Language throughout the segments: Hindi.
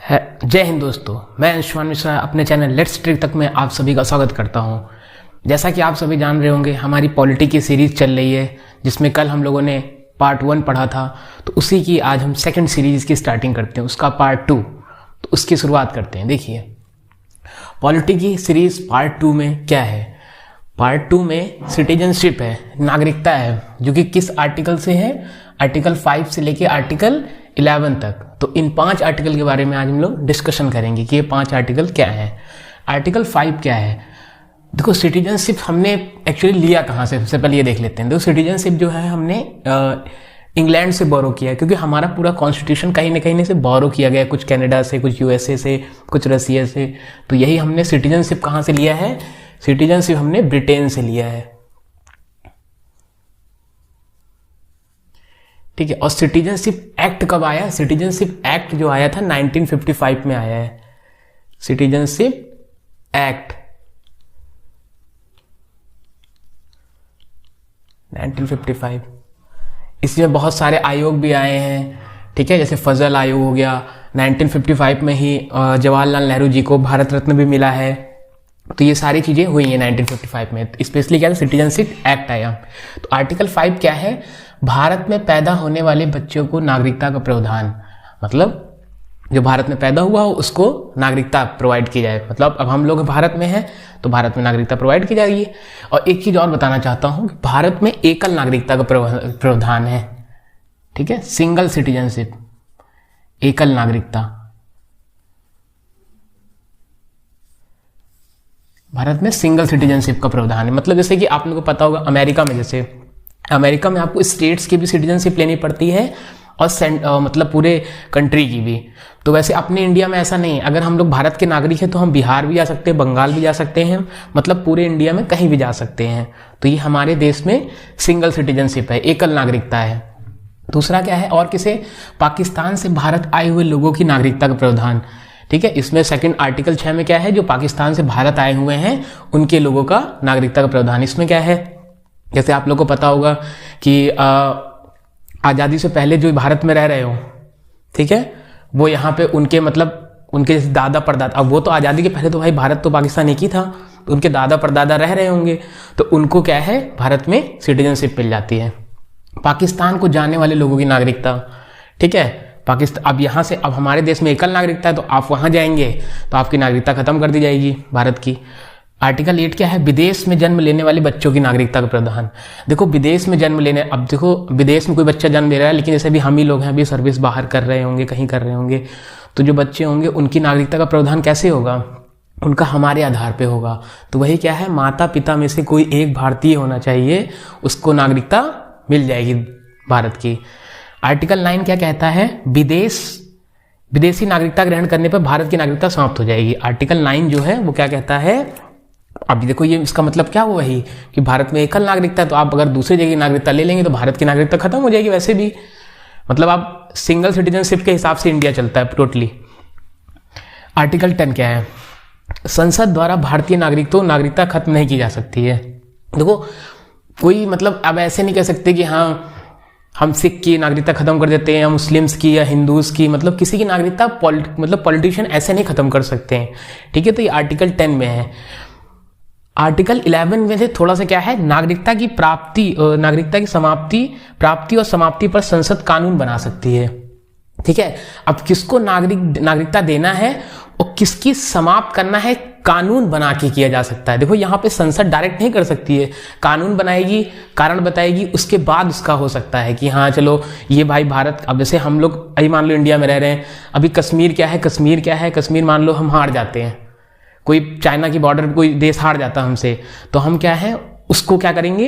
जय हिंद दोस्तों, मैं अंशुमान मिश्रा अपने चैनल लेट्स ट्रिक तक में आप सभी का स्वागत करता हूं। जैसा कि आप सभी जान रहे होंगे, हमारी पॉलिटी की सीरीज चल रही है जिसमें कल हम लोगों ने पार्ट 1 पढ़ा था, तो उसी की आज हम सेकंड सीरीज की स्टार्टिंग करते हैं, उसका पार्ट 2। तो उसकी शुरुआत करते हैं। देखिए, पॉलिटी की सीरीज पार्ट 2 में क्या है। पार्ट 2 में सिटीजनशिप है, नागरिकता है, जो कि किस आर्टिकल से है, आर्टिकल 5 से लेके आर्टिकल 11 तक। तो इन 5 आर्टिकल के बारे में आज हम लोग डिस्कशन करेंगे कि ये 5 आर्टिकल क्या है। आर्टिकल 5 क्या है। देखो, सिटीजनशिप हमने एक्चुअली लिया कहाँ से, सबसे पहले ये देख लेते हैं। देखो, सिटीजनशिप जो है हमने इंग्लैंड से बोरो किया है, क्योंकि हमारा पूरा कॉन्स्टिट्यूशन कहीं ना कहीं से बोरो किया गया है, कुछ कनाडा से, कुछ यूएसए से, कुछ रसिया से। तो यही हमने सिटीजनशिप कहाँ से लिया है, सिटीजनशिप हमने ब्रिटेन से लिया है, ठीक है। और सिटीजनशिप एक्ट कब आया, सिटीजनशिप एक्ट जो आया था 1955 में आया है, सिटीजनशिप एक्ट 1955। इसमें बहुत सारे आयोग भी आए हैं, ठीक है, जैसे फजल आयोग हो गया। 1955 में ही जवाहरलाल नेहरू जी को भारत रत्न भी मिला है। तो ये सारी चीजें हुई हैं 1955 में। स्पेशली क्या था, सिटीजनशिप एक्ट आया। तो आर्टिकल 5 क्या है, भारत में पैदा होने वाले बच्चों को नागरिकता का प्रावधान, मतलब जो भारत में पैदा हुआ हो उसको नागरिकता प्रोवाइड की जाए। मतलब अब हम लोग भारत में हैं तो भारत में नागरिकता प्रोवाइड की जाएगी। और एक चीज और बताना चाहता हूं कि भारत में एकल नागरिकता का प्रावधान है, ठीक है, सिंगल सिटीजनशिप, एकल नागरिकता। भारत में सिंगल सिटीजनशिप का प्रावधान है। मतलब जैसे कि आप लोगों को पता होगा, अमेरिका में, जैसे अमेरिका में आपको स्टेट्स की भी सिटीजनशिप लेनी पड़ती है और मतलब पूरे कंट्री की भी। तो वैसे अपने इंडिया में ऐसा नहीं है। अगर हम लोग भारत के नागरिक हैं तो हम बिहार भी जा सकते हैं, बंगाल भी जा सकते हैं, मतलब पूरे इंडिया में कहीं भी जा सकते हैं। तो ये हमारे देश में सिंगल सिटीजनशिप है, एकल नागरिकता है। दूसरा क्या है, और किसे, पाकिस्तान से भारत आए हुए लोगों की नागरिकता का प्रावधान, ठीक है। इसमें सेकंड आर्टिकल 6 में क्या है, जो पाकिस्तान से भारत आए हुए हैं उनके लोगों का नागरिकता का प्रावधान। इसमें क्या है, जैसे आप लोगों को पता होगा कि आज़ादी से पहले जो भारत में रह रहे हो, ठीक है, वो यहाँ पे उनके मतलब उनके दादा परदादा, अब वो तो आज़ादी के पहले तो भाई भारत तो पाकिस्तान एक ही था, तो उनके दादा परदादा रह रहे होंगे, तो उनको क्या है, भारत में सिटीजनशिप मिल जाती है। पाकिस्तान को जाने वाले लोगों की नागरिकता, ठीक है, पाकिस्तान, अब यहाँ से, अब हमारे देश में एकल नागरिकता है, तो आप वहाँ जाएंगे तो आपकी नागरिकता खत्म कर दी जाएगी भारत की। आर्टिकल 8 क्या है, विदेश में जन्म लेने वाले बच्चों की नागरिकता का प्रावधान। देखो, विदेश में जन्म लेने, अब देखो विदेश में कोई बच्चा जन्म ले रहा है, लेकिन जैसे भी हम ही लोग हैं, अभी सर्विस बाहर कर रहे होंगे, कहीं कर रहे होंगे, तो जो बच्चे होंगे उनकी नागरिकता का प्रावधान कैसे होगा, उनका हमारे आधार पे होगा। तो वही क्या है, माता पिता में से कोई एक भारतीय होना चाहिए, उसको नागरिकता मिल जाएगी भारत की। आर्टिकल 9 क्या कहता है, विदेशी नागरिकता ग्रहण करने पर भारत की नागरिकता समाप्त हो जाएगी। आर्टिकल 9 जो है वो क्या कहता है, अब देखो ये इसका मतलब क्या हुआ ही कि भारत में एकल नागरिकता है, तो आप अगर दूसरी जगह की नागरिकता ले लेंगे तो भारत की नागरिकता खत्म हो जाएगी वैसे भी। मतलब आप सिंगल सिटीजनशिप के हिसाब से इंडिया चलता है टोटली। आर्टिकल 10 क्या है, संसद द्वारा भारतीय नागरिकता खत्म नहीं की जा सकती है। देखो, कोई मतलब अब ऐसे नहीं कह सकते कि हाँ हम सिख की नागरिकता खत्म कर देते हैं या मुस्लिम्स की या हिंदूज की, मतलब किसी की नागरिकता मतलब पॉलिटिशियन ऐसे नहीं खत्म कर सकते हैं, ठीक है। तो ये आर्टिकल 10 में है। आर्टिकल 11 में से थोड़ा सा क्या है, नागरिकता की समाप्ति, प्राप्ति और समाप्ति पर संसद कानून बना सकती है, ठीक है। अब किसको नागरिकता देना है और किसकी समाप्त करना है, कानून बना के किया जा सकता है। देखो, यहाँ पे संसद डायरेक्ट नहीं कर सकती है, कानून बनाएगी, कारण बताएगी, उसके बाद उसका हो सकता है कि हाँ चलो ये भाई भारत, अब जैसे हम लोग अभी मान लो इंडिया में रह रहे हैं, अभी कश्मीर क्या है, कश्मीर मान लो हम हार जाते हैं, कोई चाइना की बॉर्डर पे कोई देश हार जाता हमसे, तो हम क्या है, उसको क्या करेंगे,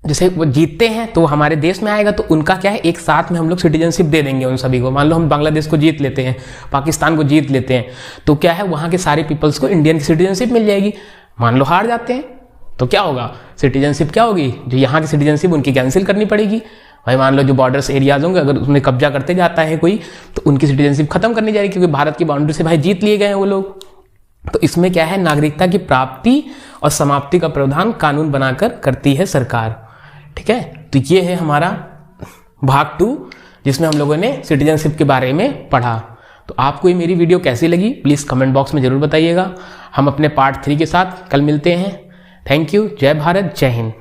जैसे वो जीतते हैं तो हमारे देश में आएगा, तो उनका क्या है, एक साथ में हम लोग सिटीजनशिप दे देंगे उन सभी को। मान लो हम बांग्लादेश को जीत लेते हैं, पाकिस्तान को जीत लेते हैं, तो क्या है, वहां के सारे पीपल्स को इंडियन की सिटीजनशिप मिल जाएगी। मान लो हार जाते हैं तो क्या होगा, सिटीजनशिप क्या होगी, जो यहाँ की सिटीजनशिप उनकी कैंसिल करनी पड़ेगी। भाई मान लो जो बॉर्डर्स एरियाज होंगे, अगर उसमें कब्जा करते जाता है कोई, तो उनकी सिटीजनशिप खत्म करनी जाएगी, क्योंकि भारत की बाउंड्री से भाई जीत लिए गए हैं वो लोग। तो इसमें क्या है, नागरिकता की प्राप्ति और समाप्ति का प्रावधान कानून बनाकर करती है सरकार, ठीक है। तो ये है हमारा भाग 2, जिसमें हम लोगों ने सिटीजनशिप के बारे में पढ़ा। तो आपको ये मेरी वीडियो कैसी लगी प्लीज़ कमेंट बॉक्स में ज़रूर बताइएगा। हम अपने पार्ट 3 के साथ कल मिलते हैं। Thank you. जय भारत, जय हिंद।